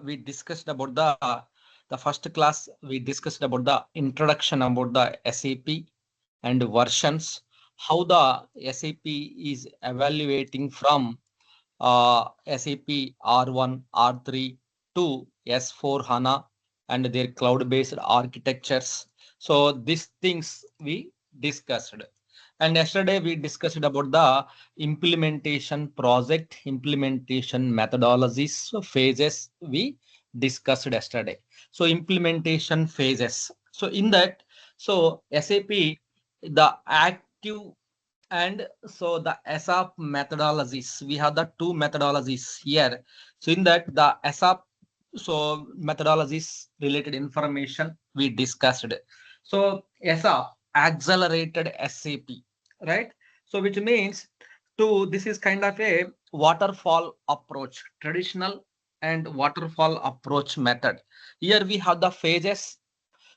we discussed about the first class. We discussed about the introduction about the SAP and versions, how the SAP is evaluating from SAP R1, R3 to S4 HANA and their cloud-based architectures. So these things we discussed. And yesterday we discussed about the implementation project, implementation methodologies, so phases we discussed yesterday. So implementation phases. So in that, so SAP, the active and so the SAP methodologies, we have the two methodologies here. So in that the SAP, so methodologies related information we discussed. So SAP, accelerated SAP, right? So which means to this is kind of a waterfall approach, traditional and waterfall approach method. Here we have the phases.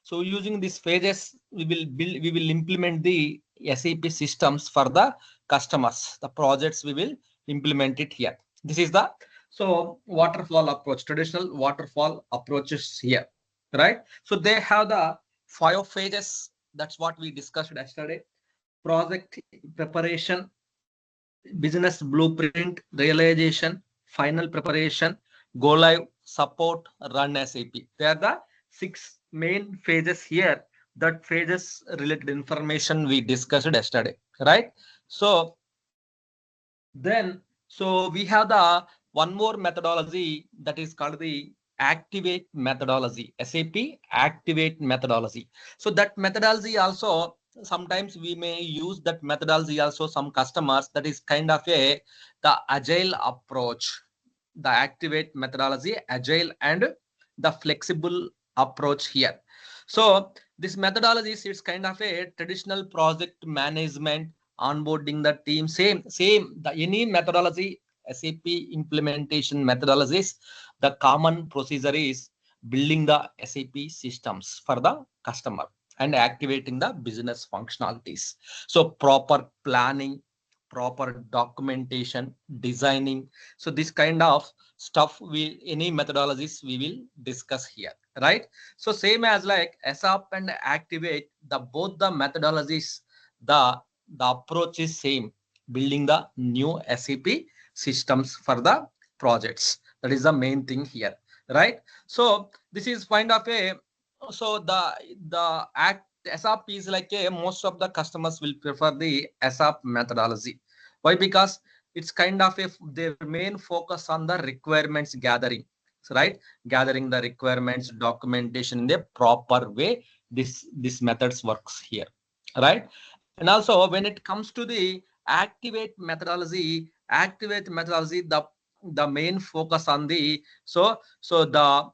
So using these phases, we will implement the SAP systems for the customers. The projects we will implement it here. This is the so waterfall approach, traditional waterfall approaches here, right? So they have the 5 phases. That's what we discussed yesterday. Project preparation, business blueprint, realization, final preparation, go live, support, run SAP. They are the 6 main phases here. That phases related information we discussed yesterday, right? So then, so we have the one more methodology that is called the activate methodology, SAP activate methodology. So that methodology also sometimes we may use that methodology also some customers, that is kind of a the agile approach, the activate methodology, agile and the flexible approach here. So this methodology is it's kind of a traditional project management, onboarding the team, same the any methodology, SAP implementation methodologies, the common procedure is building the SAP systems for the customer and activating the business functionalities. So proper planning, proper documentation, designing. So this kind of stuff we any methodologies we will discuss here, right? So same as like SAP and activate, the both the methodologies, the approach is same, building the new SAP systems for the projects. That is the main thing here, right? So this is kind of a so the act SAP is like a most of the customers will prefer the SAP methodology. Why? Because it's kind of a their main focus on the requirements gathering, right? Gathering the requirements, documentation in a proper way. This methods works here, right? And also when it comes to the activate methodology, the main focus on the so the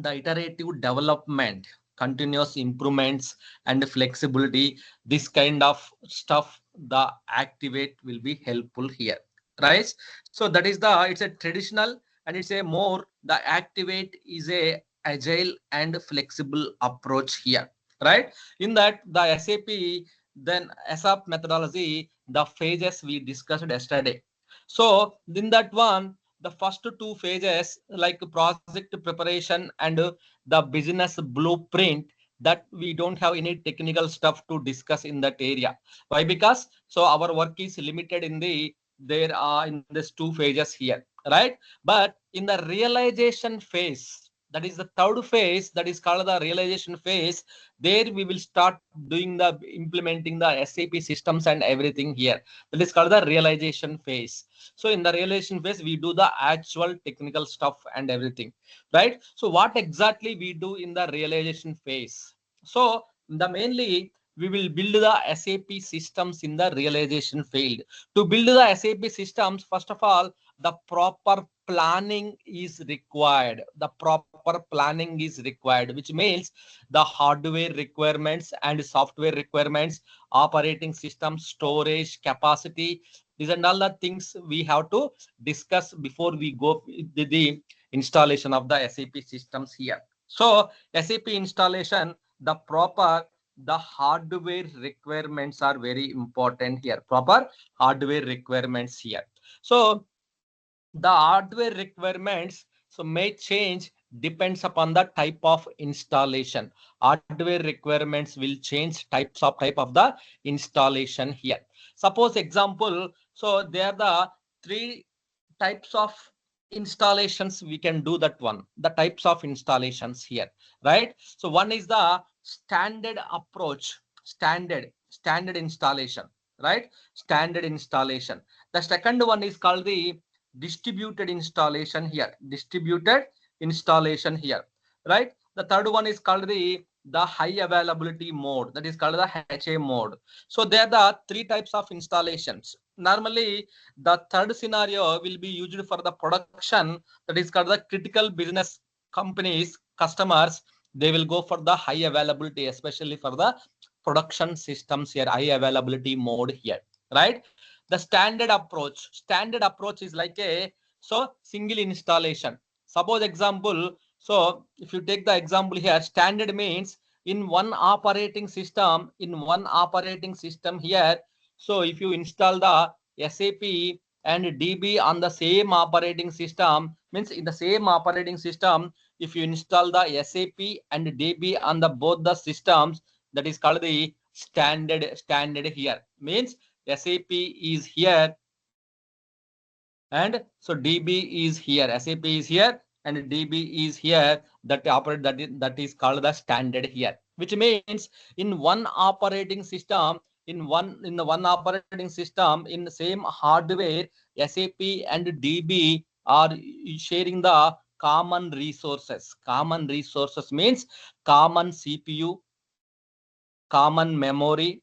iterative development, continuous improvements and flexibility, this kind of stuff the activate will be helpful here, right? So that is the it's a traditional and it's a more the activate is a agile and flexible approach here, right? In that the SAP, then SAP methodology, the phases we discussed yesterday. So in that one, the first 2 phases like project preparation and the business blueprint, that we don't have any technical stuff to discuss in that area. Why? Because so our work is limited in the there are in these 2 phases here, right? But in the realization phase, that is the third phase, that is called the realization phase, there we will start doing the implementing the SAP systems and everything here. That is called the realization phase. So in the realization phase, we do the actual technical stuff and everything, right? So what exactly we do in the realization phase? So the mainly we will build the SAP systems in the realization field. To build the SAP systems, first of all, the proper planning is required. The proper planning is required, which means the hardware requirements and software requirements, operating system, storage, capacity, these and all the things we have to discuss before we go the installation of the SAP systems here. So SAP installation, the proper the hardware requirements are very important here. Proper hardware requirements here. So the hardware requirements, So may change depends upon the type of installation. Hardware requirements will change type of the installation here. Suppose example, so there are the three types of installations we can do that one. The types of installations here, right? So one is the standard approach, standard installation, right? Standard installation. The second one is called the distributed installation here, distributed installation here, right? The third one is called the high availability mode, that is called the HA mode. So there are the three types of installations. Normally the third scenario will be used for the production, that is called the critical business companies, customers, they will go for the high availability, especially for the production systems here, high availability mode here, right? The standard approach is like a so single installation. Suppose example, so if you take the example here, standard means in one operating system here. So if you install the SAP and DB on the same operating system, means in the same operating system, if you install the SAP and DB on the both the systems, that is called the standard here. Means SAP is here and so DB is here, SAP is here and DB is here. That is called the standard here, which means in one operating system, in the one operating system, in the same hardware, SAP and DB are sharing the common resources. Common resources means common CPU, common memory,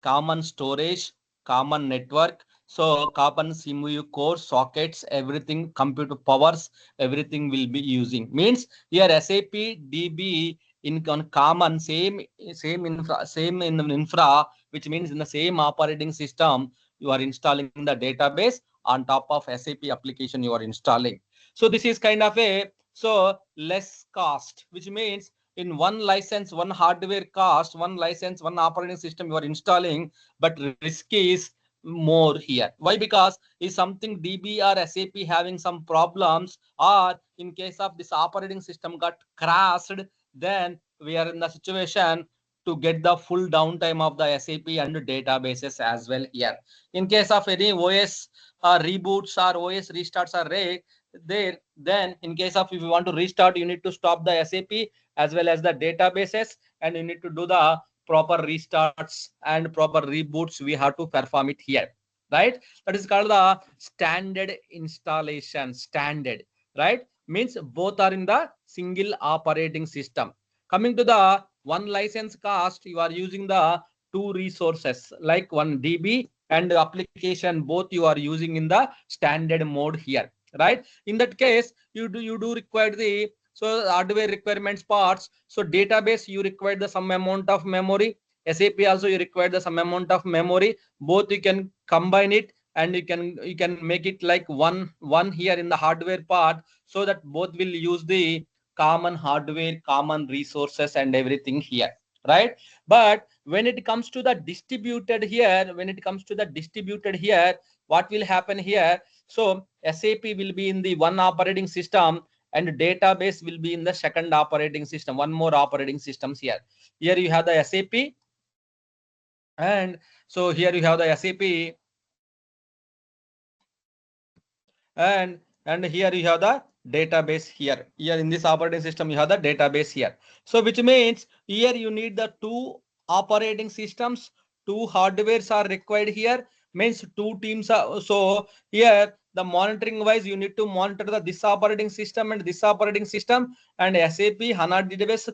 common storage, common network. So common CPU core, sockets, everything, computer powers, everything will be using. Means here SAP DB in common same in infra, which means in the same operating system you are installing the database on top of SAP application you are installing. So this is kind of a so less cost, which means in one license, one hardware cost, one license, one operating system you are installing, but risk is more here. Why? Because is something DB or SAP having some problems, or in case of this operating system got crashed, then we are in the situation to get the full downtime of the SAP and databases as well here. In case of any OS reboots or OS restarts are there, then in case of if you want to restart, you need to stop the SAP as well as the databases, and you need to do the proper restarts and proper reboots. We have to perform it here, right? That is called the standard installation. Standard, right? Means both are in the single operating system. Coming to the one license cost, you are using the two resources like one DB and application, both you are using in the standard mode here, right? In that case, you do require the so hardware requirements parts. So database you require the some amount of memory. SAP also you require the some amount of memory. Both you can combine it and you can make it like one here in the hardware part, so that both will use the common hardware, common resources and everything here, right? But when it comes to the distributed here, what will happen here? So SAP will be in the one operating system and database will be in the second operating system, one more operating systems here. Here you have the SAP, and so here you have the SAP, and here you have the database here in this operating system you have the database here. So which means here you need the two operating systems, two hardwares are required here, means two teams are. So here the monitoring wise you need to monitor the this operating system and this operating system, and SAP HANA database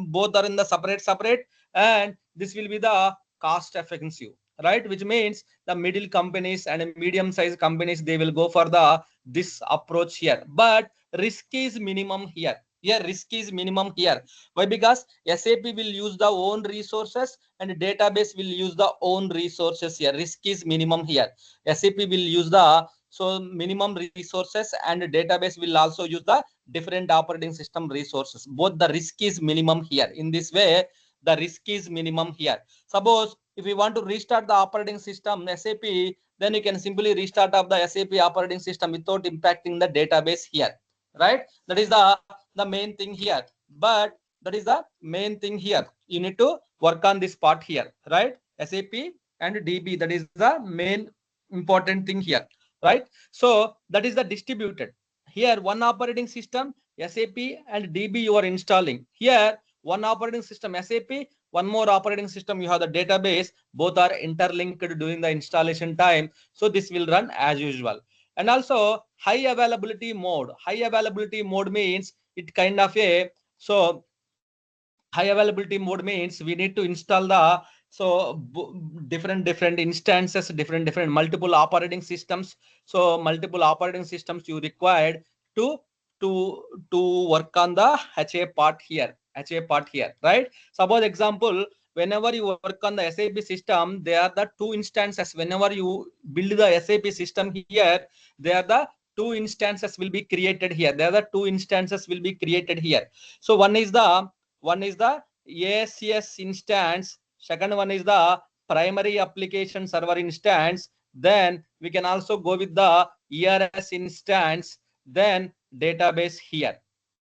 both are in the separate, and this will be the cost effective, right? Which means the middle companies and medium sized companies, they will go for the this approach here, but risk is minimum here. Risk is minimum here. Why? Because SAP will use the own resources and database will use the own resources here. Risk is minimum here. SAP will use the so minimum resources and database will also use the different operating system resources. Both the risk is minimum here. In this way, the risk is minimum here. Suppose if you want to restart the operating system SAP, then you can simply restart of the SAP operating system without impacting the database here, right? That is the main thing here. But that is the main thing here. You need to work on this part here, right? SAP and DB, that is the main important thing here, right? So that is the distributed. Here one operating system SAP and DB you are installing. Here one operating system SAP, one more operating system you have the database. Both are interlinked during the installation time. So this will run as usual. And also high availability mode. High availability mode means it kind of a, so high availability mode means we need to install the, so different instances, different multiple operating systems. So multiple operating systems you required to to work on the HA part here, HA part here, right? Suppose example, whenever you work on the SAP system, there are the two instances. Whenever you build the SAP system here, there are the two instances will be created here. There are the two instances will be created here. So one is the ASS instance. Second one is the primary application server instance. Then we can also go with the ERS instance. Then database here,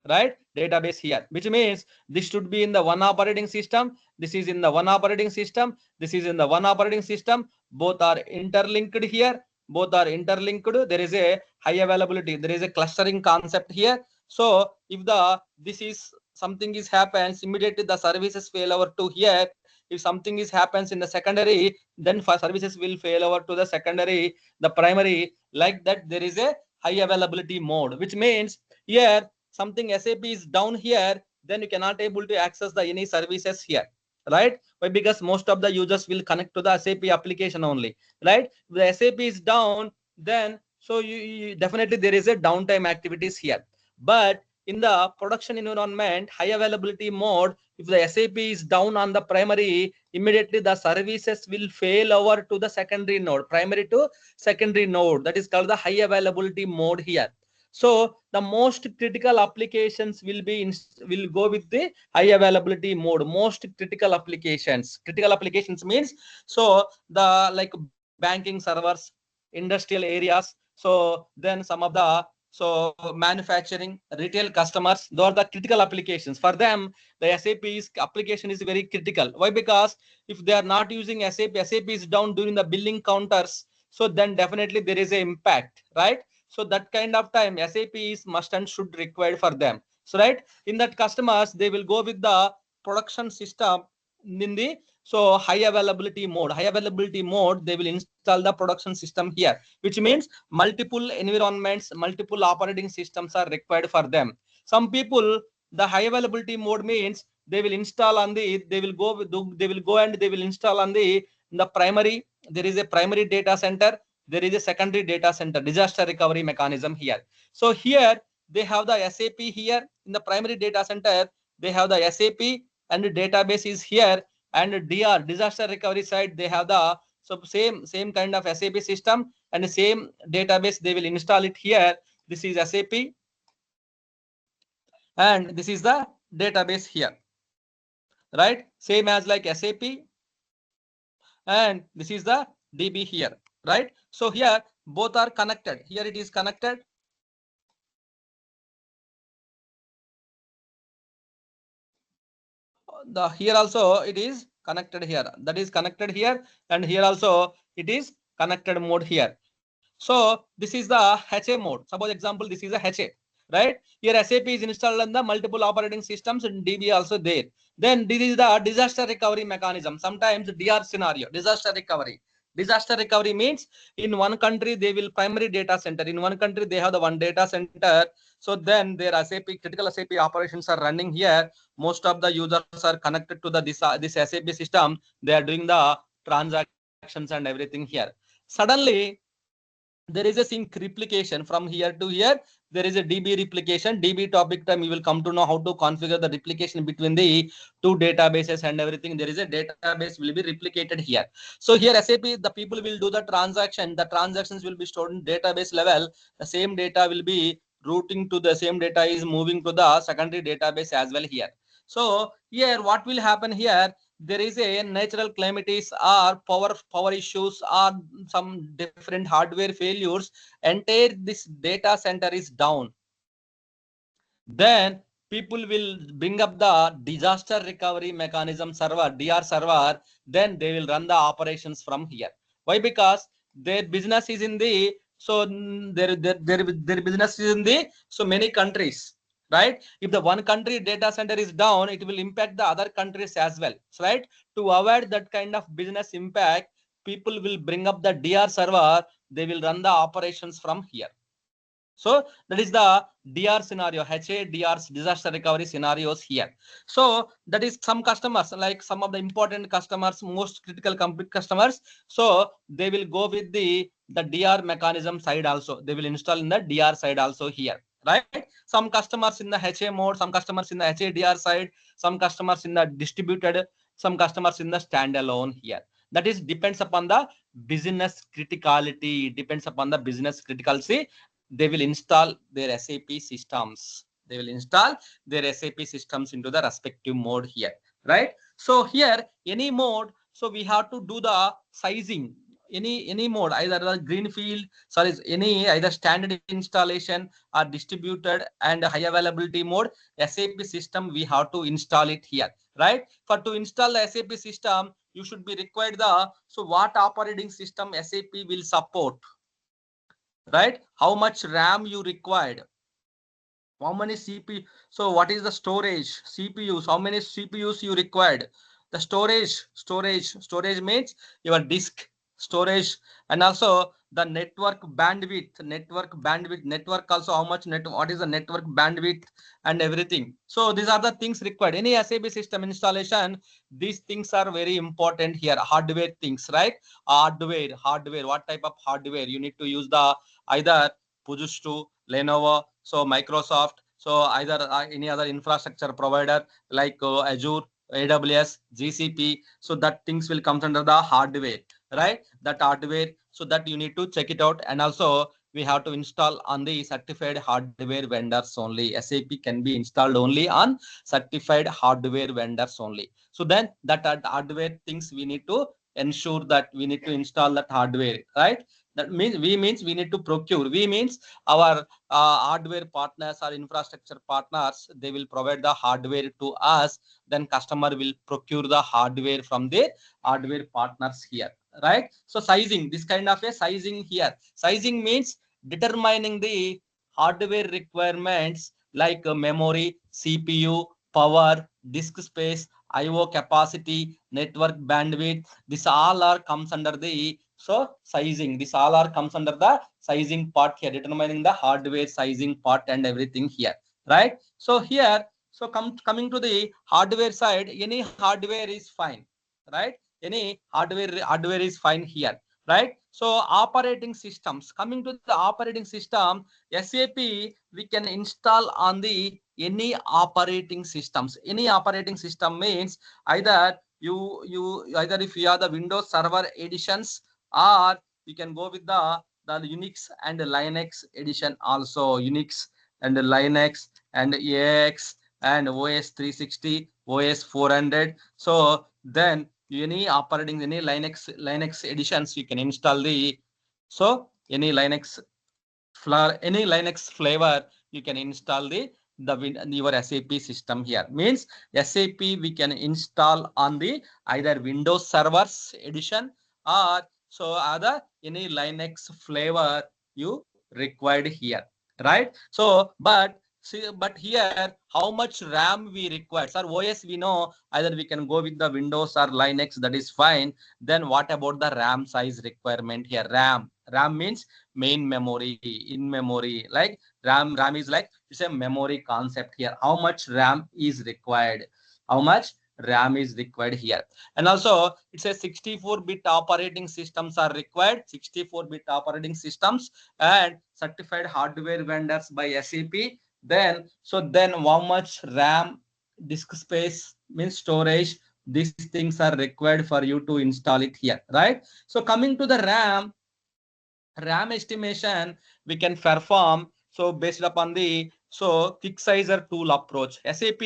right? Database here, which means this should be in the one operating system. This is in the one operating system. This is in the one operating system. Both are interlinked here. Both are interlinked. There is a high availability. There is a clustering concept here. So if the this is something is happens, immediately the services fail over to here. If something is happens in the secondary, then for services will fail over to the secondary, the primary. Like that, there is a high availability mode, which means here something SAP is down here, then you cannot able to access the any services here, right? Why? Because most of the users will connect to the SAP application only, right? If the SAP is down, then so you definitely there is a downtime activities here. But in the production environment, high availability mode, if the SAP is down on the primary, immediately the services will fail over to the secondary node, primary to secondary node. That is called the high availability mode here. So the most critical applications will go with the high availability mode. Most critical applications. Critical applications means, so the like banking servers, industrial areas. So then some of the, so manufacturing, retail customers, those are the critical applications. For them, the SAP's application is very critical. Why? Because if they are not using SAP, SAP is down during the billing counters. So then definitely there is an impact, right? So that kind of time SAP is must and should required for them. So right, in that customers they will go with the production system in the, so high availability mode. High availability mode, they will install the production system here, which means multiple environments, multiple operating systems are required for them. Some people, the high availability mode means they will install on the, they will go with, they will go and they will install on the primary. There is a primary data center, there is a secondary data center, disaster recovery mechanism here. So here they have the SAP here in the primary data center. They have the SAP and the database is here, and DR, disaster recovery side, they have the, so same kind of SAP system and the same database. They will install it here. This is SAP and this is the database here, right? Same as like SAP, and this is the DB here, right? So here both are connected. Here it is connected. The here also it is connected here. That is connected here, and here also it is connected mode here. So this is the HA mode. Suppose example, this is a HA, right? Here SAP is installed on the multiple operating systems and DB also there. Then this is the disaster recovery mechanism. Sometimes DR scenario, disaster recovery. Disaster recovery means in one country they will primary data center. In one country they have the one data center. So then their SAP, critical SAP operations are running here. Most of the users are connected to the this SAP system. They are doing the transactions and everything here. Suddenly there is a sync replication from here to here. There is a DB replication. DB topic time you will come to know how to configure the replication between the two databases and everything. There is a database will be replicated here. So here SAP, the people will do the transaction. The transactions will be stored in database level. The same data will be routing to the same data is moving to the secondary database as well here. So here what will happen here, there is a natural calamities or power issues or some different hardware failures, entire this data center is down. Then people will bring up the disaster recovery mechanism server, DR server. Then they will run the operations from here. Why? Because their business is in the, so their business is in the so many countries, right? If the one country data center is down, it will impact the other countries as well. So, right? To avoid that kind of business impact, people will bring up the DR server. They will run the operations from here. So that is the DR scenario, HADR's disaster recovery scenarios here. So that is some customers, like some of the important customers, most critical customers. So they will go with the DR mechanism side also. They will install in the DR side also here, right? Some customers in the HA mode, some customers in the HADR side, some customers in the distributed, some customers in the standalone here. That is depends upon the business criticality, depends upon the business criticality. They will install their SAP systems. They will install their SAP systems into the respective mode here, right? So here, any mode, so we have to do the sizing. Any mode, either the greenfield, sorry, any either standard installation or distributed and high availability mode, SAP system we have to install it here, right? For to install the SAP system, you should be required the, so what operating system SAP will support, right? How much RAM you required, how many CPU, so what is the storage, CPUs, how many CPUs you required, the storage means your disk storage, and also the network also, how much what is the network bandwidth and everything. So these are the things required. Any SAP system installation, these things are very important here. Hardware things, right? Hardware, what type of hardware you need to use, the either Fujitsu, Lenovo, so Microsoft, so either any other infrastructure provider like Azure, AWS, GCP. So that things will come under the hardware, right? That hardware, so that you need to check it out. And also we have to install on the certified hardware vendors only. SAP can be installed only on certified hardware vendors only. So then that hardware things we need to ensure that we need to install that hardware, right? That means we need to procure. We means our hardware partners or infrastructure partners, they will provide the hardware to us. Then customer will procure the hardware from their hardware partners here, right? So sizing, this kind of a sizing here. Sizing means determining the hardware requirements like memory, CPU, power, disk space, IO capacity, network bandwidth. This all are comes under the, so sizing. This all are comes under the sizing part here, determining the hardware sizing part and everything here, right? So here, so coming to the hardware side, any hardware is fine, right? Any hardware is fine here, right? So operating systems, coming to the operating system, SAP we can install on the any operating systems. Any operating system means either you either if you have the Windows Server editions, or you can go with the Unix and Linux edition also. Unix and Linux and AX and OS 360, OS 400. So then any operating, any Linux editions you can install the, so any Linux flavor you can install the your SAP system here. Means SAP we can install on the either Windows servers edition, or so other any Linux flavor you required here, right? So but see, but here how much RAM we require, sir? OS we know, either we can go with the Windows or Linux, that is fine. Then what about the RAM size requirement here? RAM means main memory, in memory, like RAM is like, it's a memory concept here. How much RAM is required, how much RAM is required here. And also it's a 64-bit operating systems are required, 64-bit operating systems and certified hardware vendors by SAP. Then so then how much RAM, disk space means storage, these things are required for you to install it here, right? So coming to the RAM estimation we can perform, so based upon the, so quick sizer tool approach. SAP,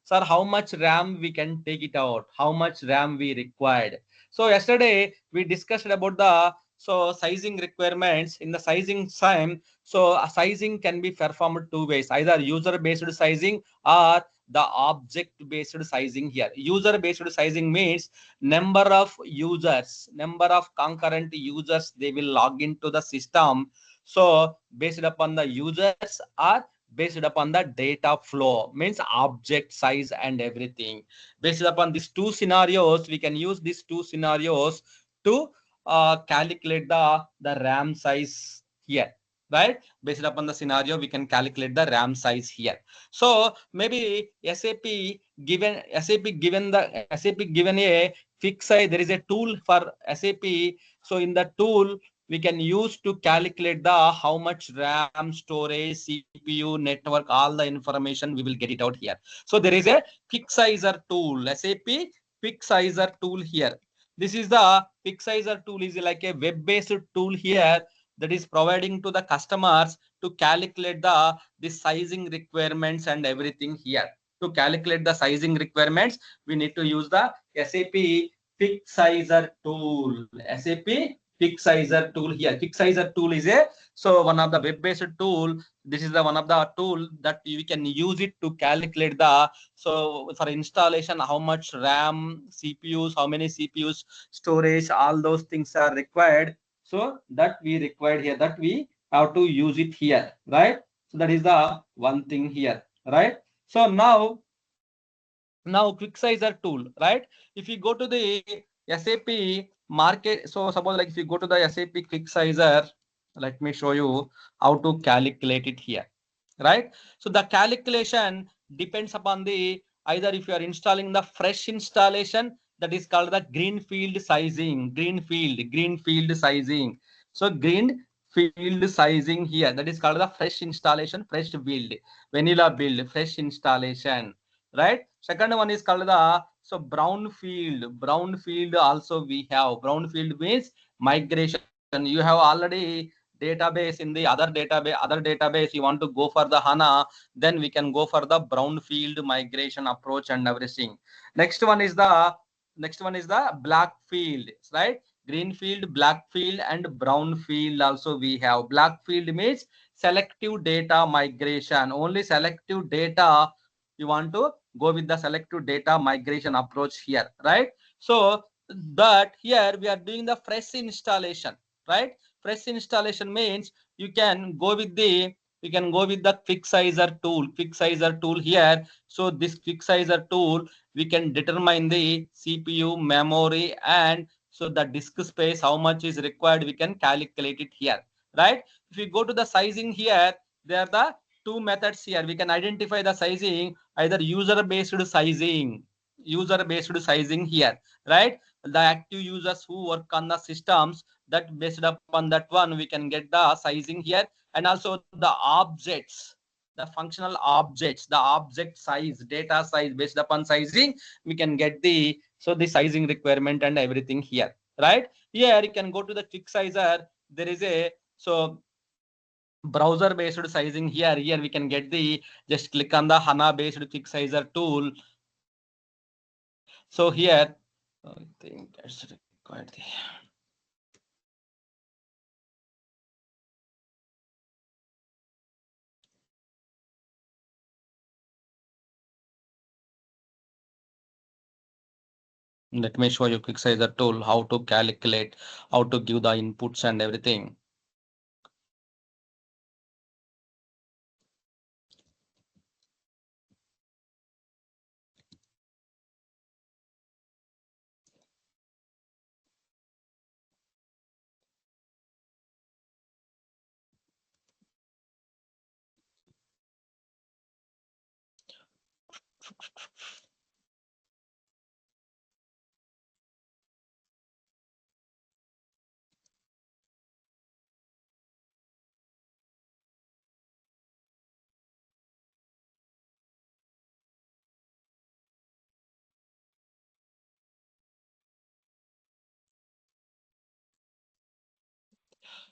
sir, how much RAM we can take it out, how much RAM we required. So yesterday we discussed about the So sizing requirements in the sizing time. So a sizing can be performed two ways, either user based sizing or the object based sizing. Here user based sizing means number of users, number of concurrent users they will log into the system. So based upon the users or based upon the data flow, means object size and everything. Based upon these two scenarios, we can use these two scenarios to calculate the RAM size here, right? Based upon the scenario, we can calculate the RAM size here. So maybe SAP given a fixed size, there is a tool for SAP. So in the tool, we can use to calculate the how much RAM, storage, CPU, network, all the information we will get it out here. So there is a Pixizer tool, SAP Pixizer tool here. This is the Pixizer tool is like a web-based tool here that is providing to the customers to calculate the sizing requirements and everything here. To calculate the sizing requirements, we need to use the SAP Pixizer tool. SAP Pixizer tool here. Pixizer tool is a one of the web-based tool. This is the one of the tool that we can use it to calculate the for installation how much RAM, CPUs, how many CPUs, storage, all those things are required. So that we required here, that we have to use it here, right? So that is the one thing here, right? So now quick sizer tool, right? If you go to the SAP market, so suppose like if you go to the SAP quick sizer, let me show you how to calculate it here, right? So the calculation depends upon the either if you are installing the fresh installation, that is called the greenfield sizing. Greenfield sizing. So greenfield sizing here, that is called the fresh installation, fresh build, vanilla build, fresh installation, right? Second one is called the brownfield also we have. Brownfield means migration. You have already database in the other database, you want to go for the HANA, then we can go for the brownfield migration approach and everything. Next one is the black field, right? Greenfield, blackfield and brownfield also we have. Blackfield means selective data migration, only selective data you want to go with the selective data migration approach here, right? So but here we are doing the fresh installation, right? Fresh installation means you can go with the quick sizer tool here. So this quick sizer tool, we can determine the CPU, memory, and so the disk space, how much is required, we can calculate it here, right? If you go to the sizing here, there are the two methods here. We can identify the sizing either user based sizing here, right? The active users who work on the systems, that based upon that one we can get the sizing here. And also the objects, the functional objects, the object size, data size, based upon sizing we can get the sizing requirement and everything here, right? Here you can go to the quick sizer. There is a browser based sizing here we can get the, just click on the HANA based quick sizer tool. So here I think that's required. Let me show you quick sizer tool, how to calculate, how to give the inputs and everything.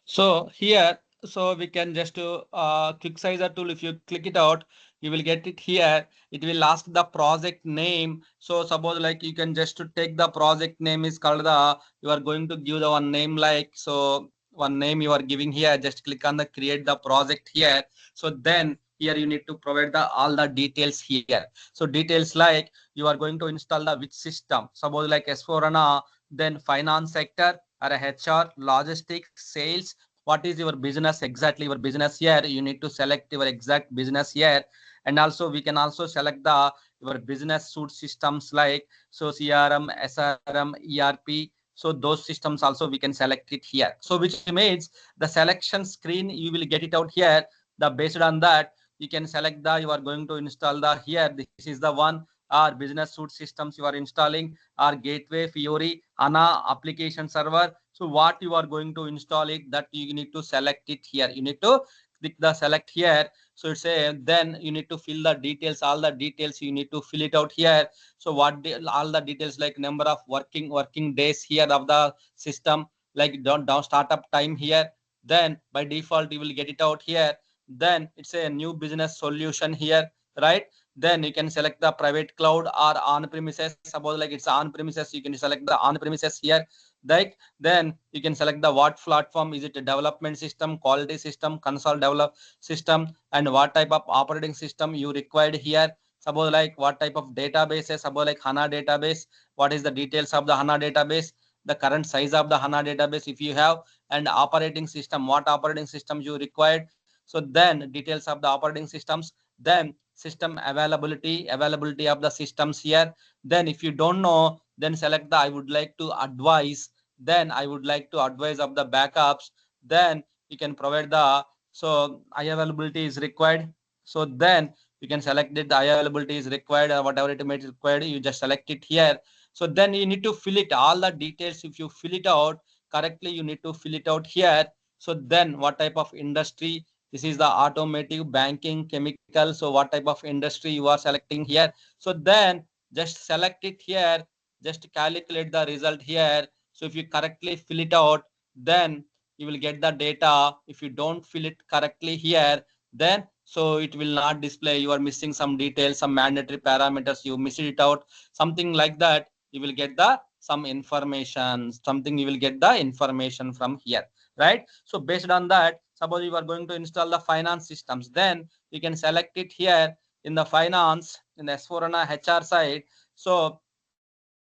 So here So we can just quick sizer tool. If you click it out, you will get it here. It will ask the project name. So suppose like you can just take the project name is called the, you are going to give the one name like, so one name you are giving here. Just click on the create the project here. So then here you need to provide the all the details here. So details like you are going to install the which system. Suppose like S4HANA, then finance sector or a HR, logistics, sales. What is your business exactly, your business here? You need to select your exact business here. And also we can also select the your business suite systems like so CRM, SRM, ERP. So those systems also we can select it here. So which means the selection screen you will get it out here. The based on that you can select the you are going to install the here. This is the one or business suite systems you are installing, or gateway, Fiori, HANA application server. So what you are going to install it, that you need to select it here. You need to click the select here. So it's a, then you need to fill the details, all the details you need to fill it out here. So what all the details like number of working days here of the system, like down startup time here. Then by default you will get it out here. Then it's a new business solution here, right? Then you can select the private cloud or on premises. Suppose like it's on premises, you can select the on premises here. Like then you can select the what platform is it, a development system, quality system, console develop system, and what type of operating system you required here. Suppose like what type of databases, suppose like HANA database, what is the details of the HANA database, the current size of the HANA database if you have, and operating system, what operating system you required. So then details of the operating systems, then system availability of the systems here. Then if you don't know, then select the I would like to advise, then I would like to advise of the backups. Then you can provide the so availability is required. So then you can select it, the availability is required or whatever it may be required, you just select it here. So then you need to fill it all the details. If you fill it out correctly, you need to fill it out here. So then what type of industry, this is the automotive, banking, chemical. So what type of industry you are selecting here. So then just select it here, just calculate the result here. So if you correctly fill it out, then you will get the data. If you don't fill it correctly here, then so it will not display, you are missing some details, some mandatory parameters, you missed it out, something like that. You will get the some information, something you will get the information from here, right? So based on that, suppose you are going to install the finance systems, then you can select it here in the finance, in the S4HANA HR side. So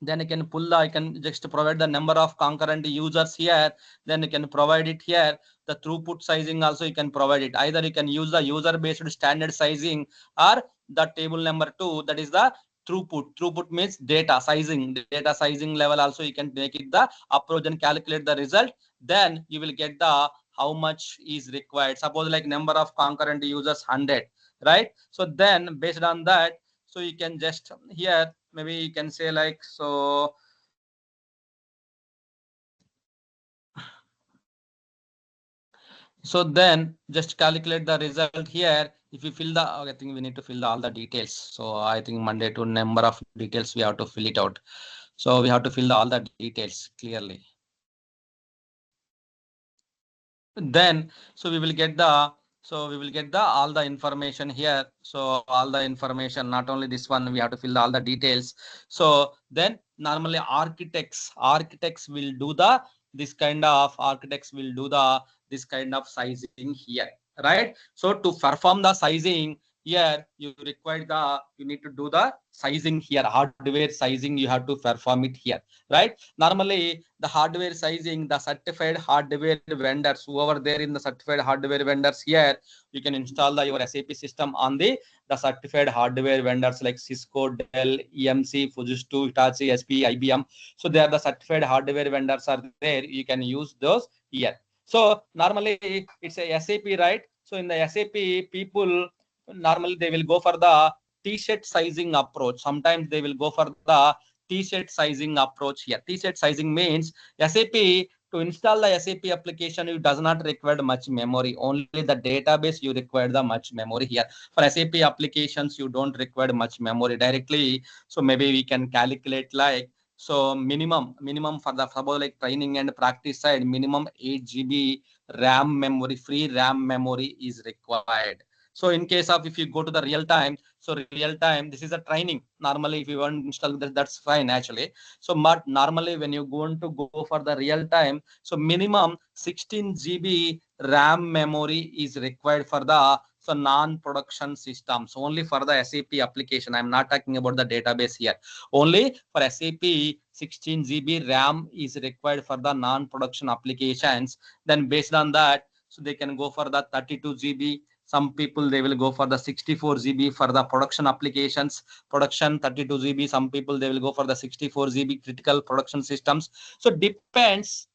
then you can pull the, I can just provide the number of concurrent users here. Then you can provide it here. The throughput sizing also you can provide it. Either you can use the user based standard sizing or the table number 2, that is the throughput. Throughput means data sizing. Data sizing level also you can make it the approach and calculate the result. Then you will get the how much is required. Suppose like number of concurrent users 100, right? So then based on that, so you can just here maybe you can say like so so then just calculate the result here. If you fill the, I think we need to fill the, all the details. So I think Monday to number of details we have to fill it out. So we have to fill all the details clearly. Then so we will get the, so we will get the all the information here. So all the information, not only this one, we have to fill all the details. So then normally architects will do the this kind of architects will do the this kind of sizing here, right? So to perform the sizing here, you require the, you need to do the sizing here, hardware sizing you have to perform it here, right? Normally the hardware sizing, the certified hardware vendors, whoever there in the certified hardware vendors here, you can install the your SAP system on the certified hardware vendors like Cisco, Dell, EMC, Fujitsu, Hitachi, SP, IBM. So they are the certified hardware vendors are there. You can use those here. So normally it's a SAP, right? So in the SAP, people normally they will go for the T-shirt sizing approach. Sometimes they will go for the T-shirt sizing approach here. T-shirt sizing means SAP, to install the SAP application, it does not require much memory. Only the database you require the much memory here. For SAP applications, you don't require much memory directly. So maybe we can calculate like, so minimum for the suppose like training and practice side, minimum 8 GB RAM memory, free RAM memory is required. So in case of if you go to the real time, so real time, this is a training. Normally, if you want to install that, that's fine actually. So but normally when you're going to go for the real time, so minimum 16 GB RAM memory is required for the so non-production systems, only for the SAP application. I'm not talking about the database here. Only for SAP 16 GB RAM is required for the non-production applications. Then based on that, so they can go for the 32 GB. Some people they will go for the 64 GB for the production applications, production 32 GB. Some people they will go for the 64 GB critical production systems. So depends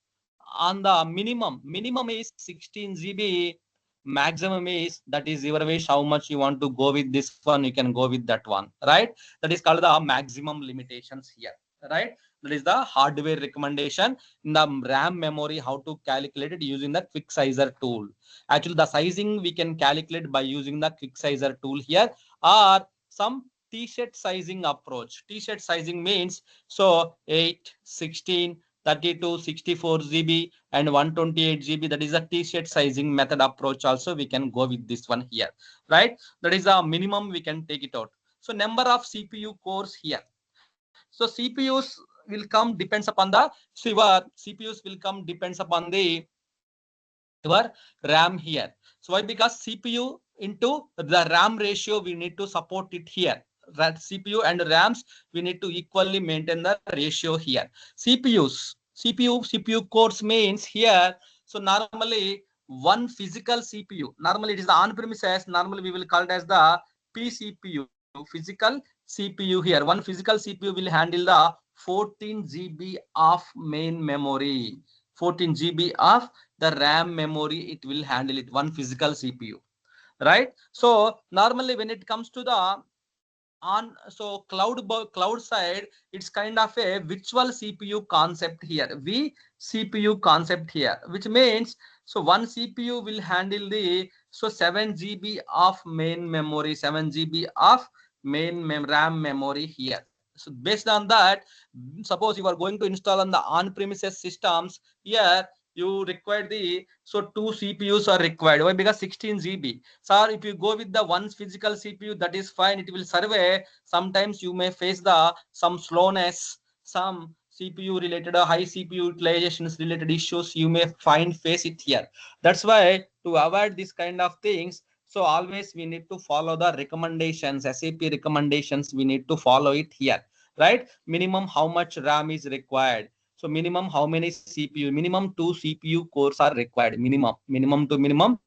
on the minimum. Minimum is 16 GB. Maximum is, that is your wish, how much you want to go with this one, you can go with that one, right? That is called the maximum limitations here, right? That is the hardware recommendation in the RAM memory, how to calculate it using the quick sizer tool. Actually, the sizing we can calculate by using the quick sizer tool here, or some t-shirt sizing approach. T-shirt sizing means so 8, 16, 32, 64 GB and 128 GB. That is a t-shirt sizing method approach. Also, we can go with this one here, right? That is a minimum we can take it out. So number of CPU cores here. So CPUs will come depends upon the, so your CPUs will come depends upon the your RAM here. So why? Because CPU into the RAM ratio, we need to support it here. That CPU and RAMs, we need to equally maintain the ratio here. CPU cores means here. So normally one physical CPU, normally it is the on-premises, normally we will call it as the PCPU, physical CPU here. One physical CPU will handle the 14 GB of main memory, 14 GB of the RAM memory, it will handle it, one physical CPU, right? So normally when it comes to the on, so cloud side, it's kind of a virtual CPU concept here, CPU concept here, which means so one CPU will handle the so 7 GB of main memory, 7 GB of RAM memory here. So based on that, suppose you are going to install on the on-premises systems here, you require the so 2 CPUs are required. Why? Because 16 GB. So if you go with the one physical CPU, that is fine, it will survey. Sometimes you may face the some slowness, some CPU related or high CPU utilizations related issues you may face it here. That's why to avoid this kind of things, so always we need to follow the recommendations, SAP recommendations, we need to follow it here, right? Minimum how much RAM is required. So minimum how many CPU? Minimum 2 CPU cores are required. Minimum to minimum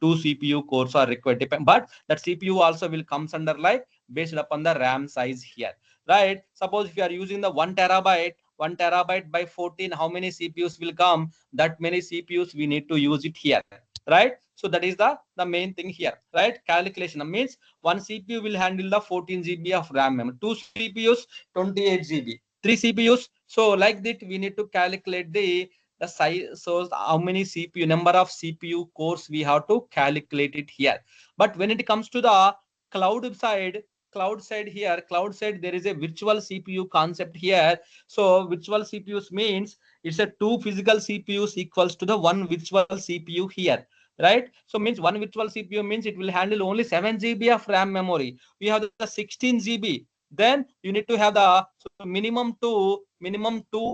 2 CPU cores are required. But that CPU also will comes under like based upon the RAM size here, right? Suppose if you are using the 1 terabyte, 1 terabyte by 14, how many CPUs will come? That many CPUs we need to use it here, right? So that is the main thing here, right? Calculation means one CPU will handle the 14 GB of RAM memory, 2 CPUs 28 GB, 3 CPUs. So like that we need to calculate the size. So how many CPU, number of CPU cores we have to calculate it here. But when it comes to the cloud side, cloud side there is a virtual CPU concept here. So virtual CPUs means it's a 2 physical CPUs equals to the one virtual CPU here, right? So means one virtual CPU means it will handle only 7 GB of RAM memory. We have the 16 GB. Then you need to have the so minimum two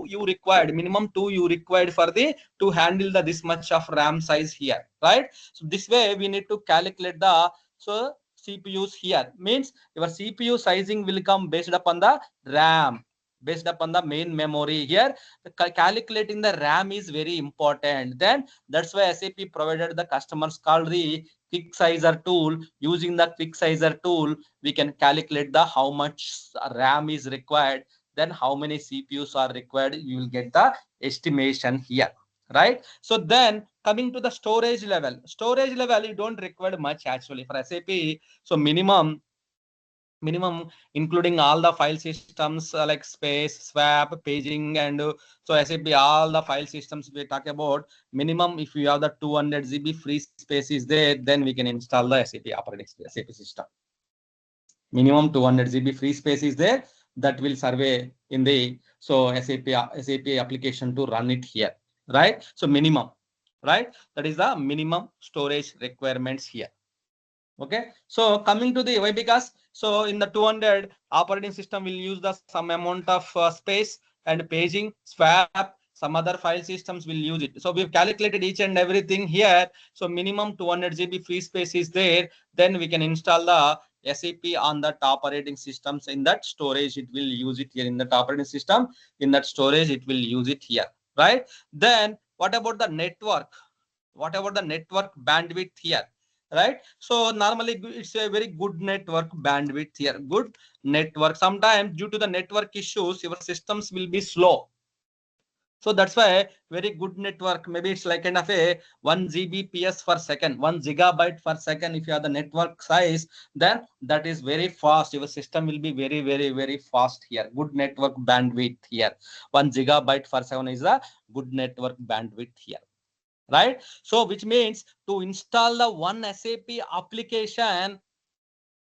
you required, for the to handle the this much of RAM size here, right? So this way we need to calculate the so CPUs here. Means your CPU sizing will come based upon the RAM, based upon the main memory here. Calculating the RAM is very important. Then that's why SAP provided the customers called the quick sizer tool. Using the quick sizer tool, we can calculate the how much RAM is required, then how many CPUs are required. You will get the estimation here, right? So then coming to the storage level, you don't require much actually for SAP. So minimum including all the file systems like space, swap, paging, and so SAP, all the file systems we talk about, minimum if you have the 200 GB free space is there, then we can install the SAP system. Minimum 200 GB free space is there, that will survey in the so SAP application to run it here, right? So minimum, right? That is the minimum storage requirements here. Okay, so coming to the why, because so in the 200 operating system will use the some amount of space, and paging, swap, some other file systems will use it. So we've calculated each and everything here. So minimum 200 GB free space is there. Then we can install the SAP on that operating systems. In that storage, it will use it here. In that operating system, in that storage, it will use it here, right? Then what about the network? What about the network bandwidth here, right? So normally it's a very good network bandwidth here, good network. Sometimes due to the network issues, your systems will be slow. So that's why very good network, maybe it's like kind of a 1 Gbps per second, 1 gigabyte per second. If you have the network size, then that is very fast. Your system will be very, very, very fast here. Good network bandwidth here. 1 gigabyte per second is a good network bandwidth here, right? So which means to install the one SAP application,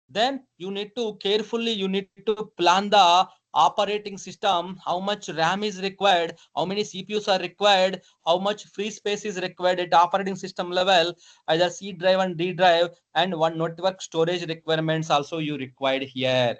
then you need to carefully, you need to plan the operating system, how much RAM is required, how many CPUs are required, how much free space is required at operating system level, either C drive and D drive, and one network storage requirements also you required here.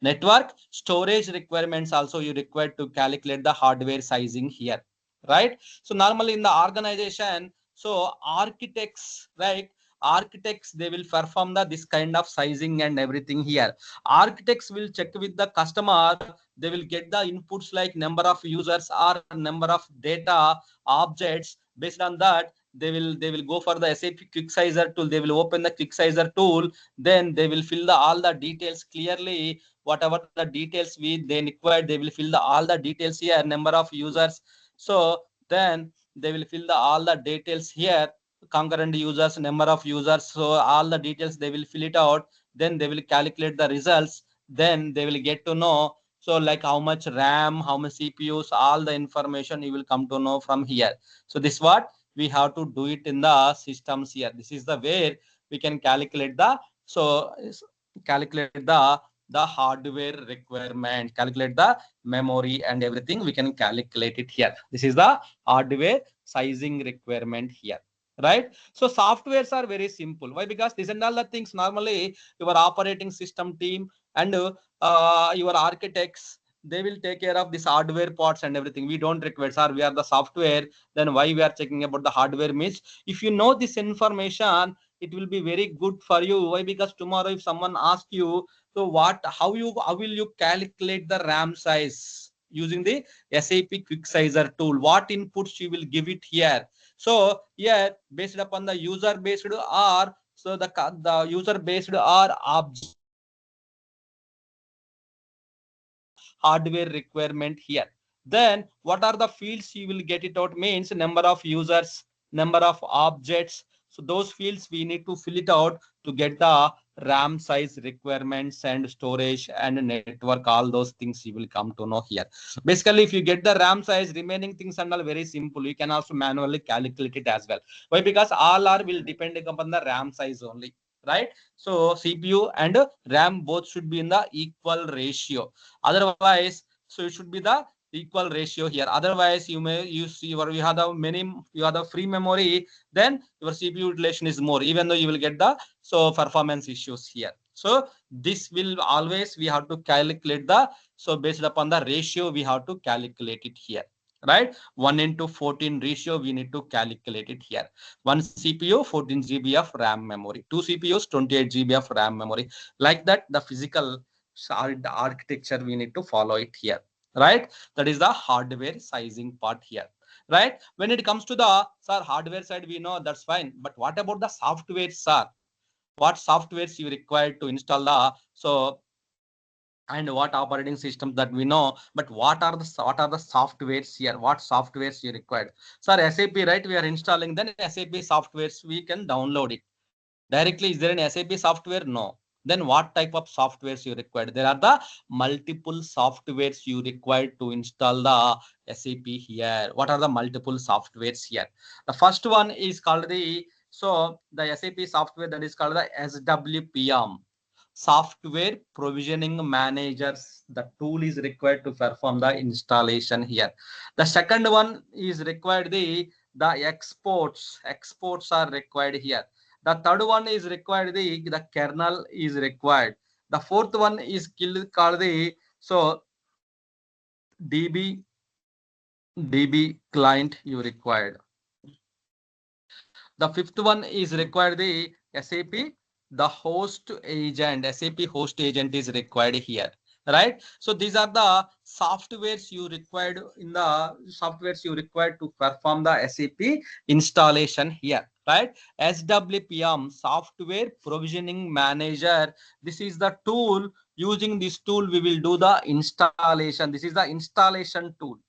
Network storage requirements also you required to calculate the hardware sizing here, right? So normally in the organization, so architects, right? Architects, they will perform the this kind of sizing and everything here. Architects will check with the customer. They will get the inputs like number of users or number of data objects. Based on that, they will go for the SAP quick sizer tool. They will open the quick sizer tool. Then they will fill the all the details clearly. Whatever the details they require, they will fill the all the details here, number of users. So then they will fill the all the details here, concurrent users, number of users. So all the details they will fill it out. Then they will calculate the results. Then they will get to know. So like how much RAM, how much CPUs, all the information you will come to know from here. So this what we have to do it in the systems here. This is the where we can calculate the, so calculate the hardware requirement, calculate the memory and everything. We can calculate it here. This is the hardware sizing requirement here, right? So softwares are very simple. Why? Because these and all the things normally your operating system team and your architects, they will take care of this hardware parts and everything. We don't require, sir, we are the software, then why we are checking about the hardware? Means if you know this information, it will be very good for you. Why? Because tomorrow if someone asks you, so what, how will you calculate the RAM size using the SAP quick sizer tool, what inputs you will give it here. So here, based upon the user based or, so the user based or object hardware requirement here. Then what are the fields you will get it out? Means number of users, number of objects. So those fields we need to fill it out to get the RAM size requirements and storage and network. All those things you will come to know here. Basically, if you get the RAM size, remaining things are all very simple. You can also manually calculate it as well. Why? Because all are will depend upon the RAM size only, right? So CPU and RAM both should be in the equal ratio. Otherwise, so it should be the equal ratio here. Otherwise, you may use your, you have the many, you have the free memory, then your CPU utilization is more, even though you will get the so performance issues here. So this will always, we have to calculate the, so based upon the ratio we have to calculate it here, right? 1:14 ratio we need to calculate it here. One CPU 14 GB of RAM memory, two CPUs 28 GB of RAM memory. Like that, the physical the architecture we need to follow it here, right? That is the hardware sizing part here, right? When it comes to the, sir, hardware side, we know that's fine, but what about the software, sir? What softwares you require to install the, so and what operating systems that we know, but what are the softwares here? What softwares you required? Sir, SAP, right? We are installing, then SAP softwares we can download it directly. Is there an SAP software? No. Then what type of softwares you required? There are the multiple softwares you required to install the SAP here. What are the multiple softwares here? The first one is called the, so the SAP software that is called the SWPM, software provisioning managers. The tool is required to perform the installation here. The second one is required the exports are required here. The third one is required, the kernel is required. The fourth one is called the DB client you required. The fifth one is required the SAP, the host agent. SAP host agent is required here, right? So these are the softwares you required to perform the SAP installation here, right? SWPM, software provisioning manager. This is the tool. Using this tool, we will do the installation. This is the installation tool.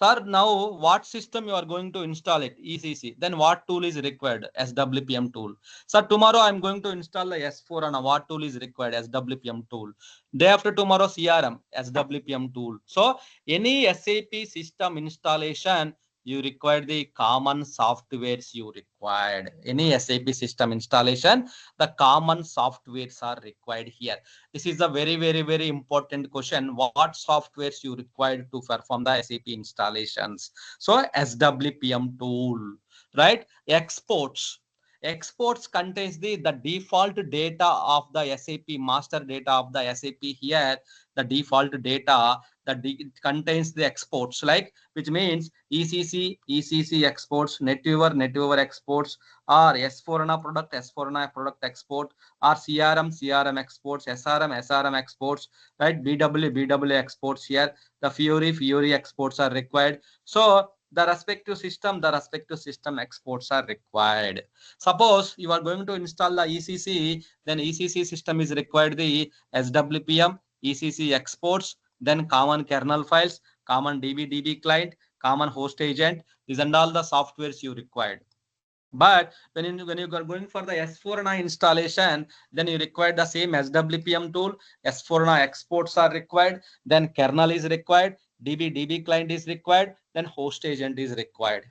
Sir, now what system you are going to install it? ECC. Then what tool is required? SWPM tool. Sir, tomorrow I am going to install the S4 and what tool is required? SWPM tool. Day after tomorrow CRM, SWPM tool. So any SAP system installation, you require the common softwares you required. Any SAP system installation, the common softwares are required here. This is a very important question. What softwares you required to perform the SAP installations? So SWPM tool, right? Exports contains the default data of the SAP, master data of the SAP here. The default data that contains the exports, like, which means ECC exports, NetWeaver exports, or S4HANA product export, or CRM exports, SRM exports, right? BW exports here. The Fiori exports are required. So the respective system exports are required. Suppose you are going to install the ECC, then ECC system is required the SWPM, ECC exports, then common kernel files, common DB client, common host agent. These and all the softwares you required. But when you are going for the S4HANA installation, then you require the same SWPM tool. S4HANA exports are required. Then kernel is required. DB client is required. Then host agent is required.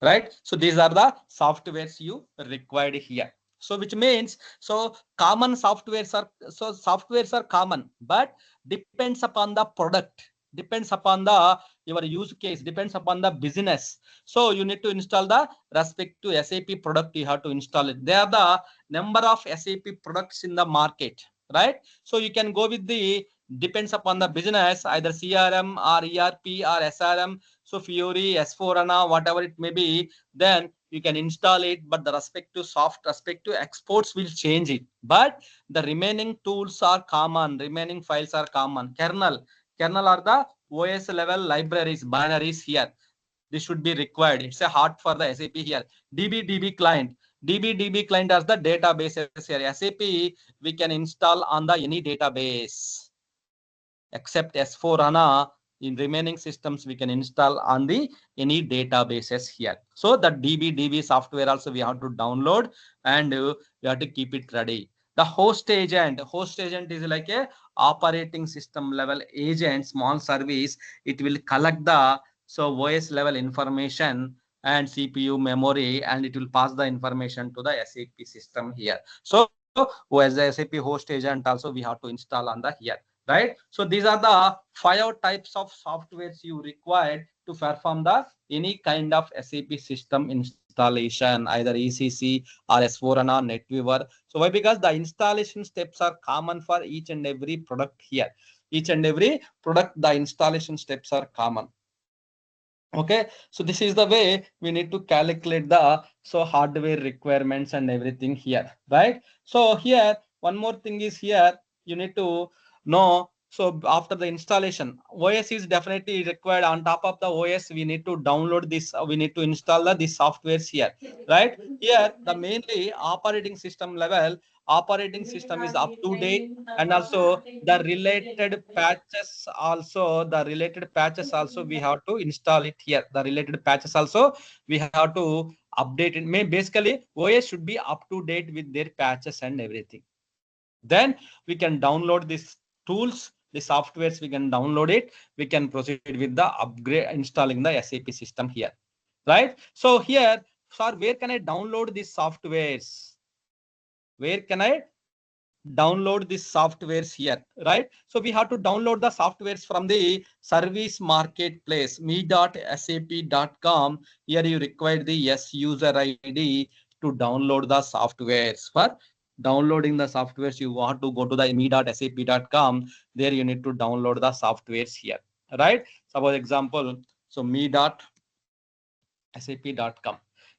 Right? So these are the softwares you required here. So which means, common softwares are common, but depends upon the product, depends upon the your use case, depends upon the business. So you need to install the respective SAP product. You have to install it. There are the number of SAP products in the market, right? So you can go with the depends upon the business, either CRM or ERP or SRM. So Fiori, S4HANA, whatever it may be, then you can install it, but the respective exports will change it. But the remaining tools are common, remaining files are common. Kernel are the OS level libraries, binaries here. This should be required. It's a heart for the SAP here. DB client. DB client as the databases here. SAP we can install on the any database except S4HANA. In remaining systems we can install on the any databases here. So the DB software also we have to download, and we have to keep it ready. The host agent is like a operating system level agent, small service. It will collect the OS level information and CPU memory, and it will pass the information to the SAP system here. So as the SAP host agent also we have to install on the here. Right? So these are the 5 types of softwares you require to perform the any kind of SAP system installation, either ECC or S4HANA, NetWeaver. So why? Because the installation steps are common for each and every product here. Each and every product, the installation steps are common. Okay, so this is the way we need to calculate the hardware requirements and everything here, right? So here one more thing is here you need to know. So after the installation, OS is definitely required. On top of the OS, we need to download this. We need to install the softwares here, right? Here the mainly operating system level. Operating system is up to date, and also the related patches also we have to install it here. The related patches also we have to update it. Basically OS should be up to date with their patches and everything. Then we can download these tools, the softwares, we can download it. We can proceed with the upgrade, installing the SAP system here, right? So here, sir, where can I download these softwares? Where can I download the softwares here, right? So we have to download the softwares from the service marketplace me.sap.com. Here you require the yes user ID to download the softwares. For downloading the softwares, you want to go to the me.sap.com. There you need to download the softwares here, right? Suppose example, so me.sap.com.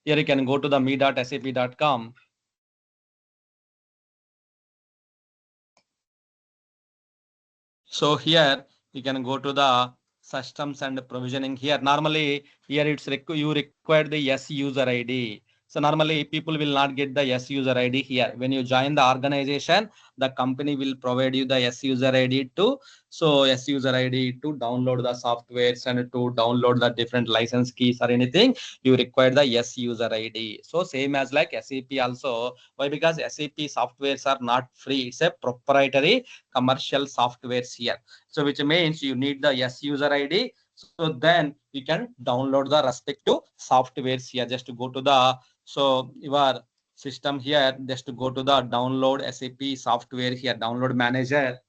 Here you can go to the me.sap.com. So here you can go to the systems and provisioning here. Normally here you require the yes user ID. So normally people will not get the yes user ID here. When you join the organization, the company will provide you the yes user ID to. So yes user ID to download the softwares and to download the different license keys or anything, you require the yes user ID. So same as like SAP also. Why? Because SAP softwares are not free. It's a proprietary commercial softwares here. So which means you need the yes user ID. So then you can download the respective softwares here. Just to go to the your system here, just to go to the download SAP software here, download manager.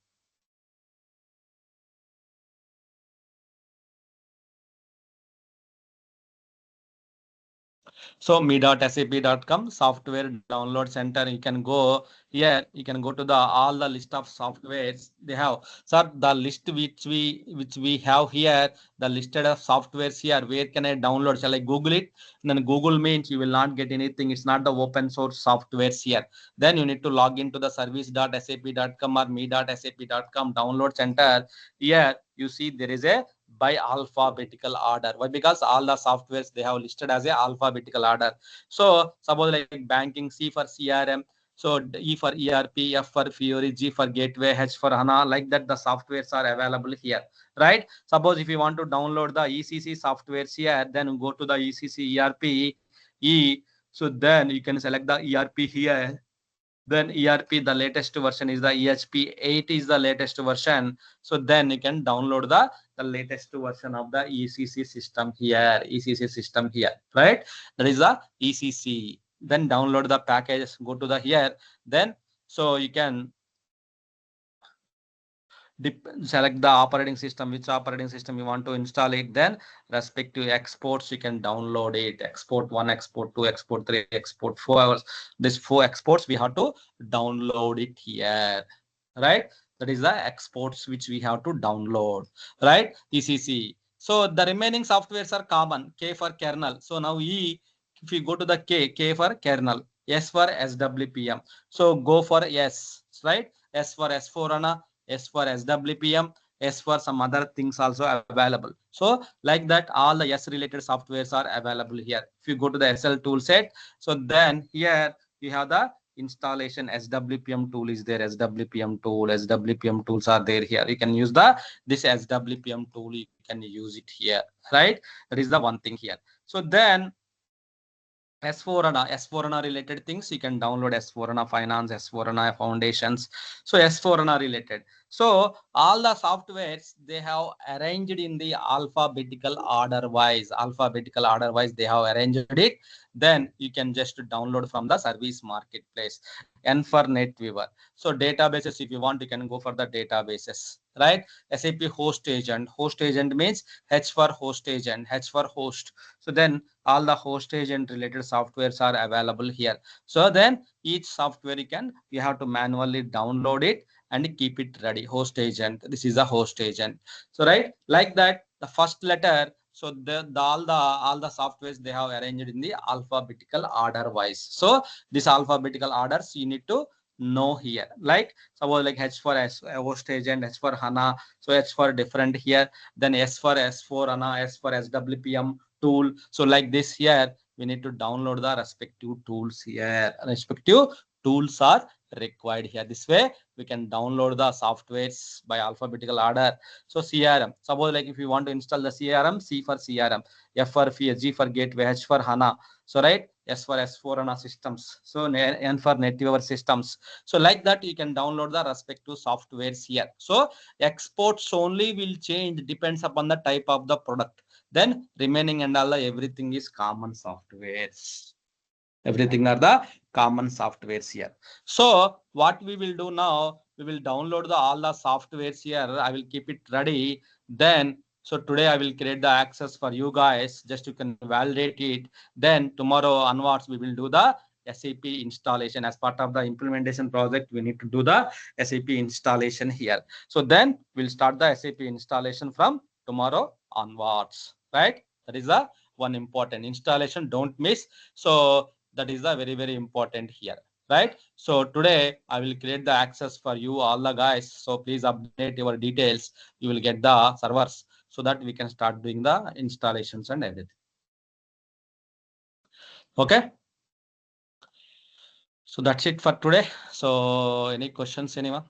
So me.sap.com software download center. You can go here. You can go to the all the list of softwares they have. Sir, the list which we have here, the listed of softwares here. Where can I download? Shall I Google it? And then Google means you will not get anything. It's not the open source softwares here. Then you need to log into the service.sap.com or me.sap.com download center. Here you see there is a by alphabetical order. Why? Because all the softwares they have listed as a alphabetical order. So suppose like banking, C for CRM, so E for ERP, F for Fiori, G for Gateway, H for HANA, like that the softwares are available here, right? Suppose if you want to download the ECC softwares here, then go to the ECC ERP E. So then you can select the ERP here. Then ERP, the latest version is the EHP 8 is the latest version. So then you can download the latest version of the ECC system here, ECC system here, right? That is the ECC. Then download the package, go to the here. Then so you can select the operating system, which operating system you want to install it. Then respective exports you can download it, export 1, export 2, export 3, export 4 hours. This 4 exports we have to download it here, right? That is the exports which we have to download, right? ECC. So the remaining softwares are common. K for kernel. So now if you go to the K for kernel, S for SWPM. So go for S, right? S for S4 HANA, S for SWPM, S for some other things also available. So like that, all the S related softwares are available here. If you go to the SL tool set, so then here you have the installation SWPM tool is there. SWPM tools are there here. You can use this SWPM tool. You can use it here, right? That is the one thing here. So then S4HANA related things, you can download S4HANA Finance, S4HANA Foundations. So S4HANA related. So all the softwares, they have arranged in the alphabetical order wise. They have arranged it. Then you can just download from the service marketplace. N for NetWeaver. So databases, if you want, you can go for the databases, right? SAP host agent. Host agent means H for host agent, H for host. So then all the host agent related softwares are available here. So then each software you have to manually download it and keep it ready. Host agent, this is a host agent. So right, like that, the first letter, so all the softwares they have arranged in the alphabetical order wise. So this alphabetical orders you need to know here, like suppose like H for host agent, H for HANA, so H for different here, then S for S4 HANA, S for SWPM tool. So like this here, we need to download the respective tools here. Respective tools are required here. This way we can download the softwares by alphabetical order. So CRM, suppose like if you want to install the CRM, C for CRM, F for G for gateway, H for HANA. So right, S for S4 HANA systems. So N for NetWeaver systems. So like that you can download the respective softwares here. So exports only will change depends upon the type of the product. Then remaining and all everything is common softwares. Everything are the common softwares here. So what we will do now, we will download all the softwares here. I will keep it ready. Then, so today I will create the access for you guys. Just you can validate it. Then tomorrow onwards, we will do the SAP installation. As part of the implementation project, we need to do the SAP installation here. So then we'll start the SAP installation from tomorrow onwards, right? That is the one important installation. Don't miss. So that is the very, very important here, right? So today I will create the access for you all the guys. So please update your details. You will get the servers so that we can start doing the installations and everything. Okay. So that's it for today. So any questions, anyone?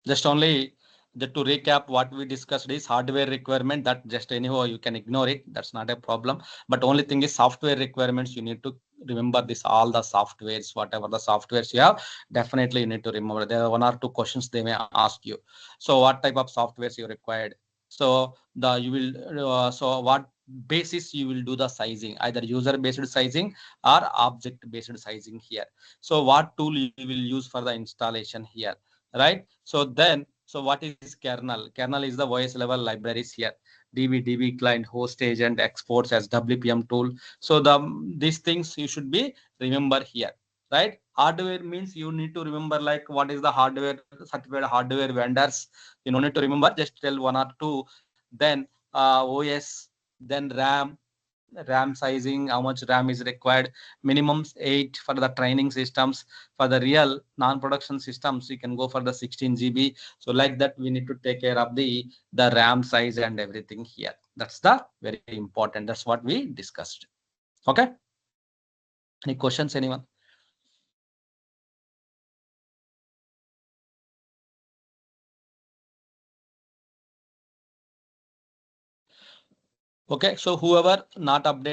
Just only to recap what we discussed is hardware requirement, that just anyhow you can ignore it. That's not a problem. But only thing is software requirements. You need to remember this, all the softwares, whatever the softwares you have, definitely you need to remember. There are one or two questions they may ask you. So what type of softwares you required? So you will so what basis you will do the sizing, either user based sizing or object based sizing here. So what tool you will use for the installation here, right? So then, so what is kernel? Kernel is the OS level libraries here. DB client, host agent, exports as WPM tool. So these things you should be remember here, right? Hardware means you need to remember like what is the hardware, certified hardware vendors. You don't need to remember, just tell one or two. Then OS, then RAM sizing, how much RAM is required, minimum 8 for the training systems. For the real non-production systems, you can go for the 16 GB. So like that, we need to take care of the RAM size and everything here. That's the very important. That's what we discussed. Okay. Any questions, anyone? Okay. So whoever not updated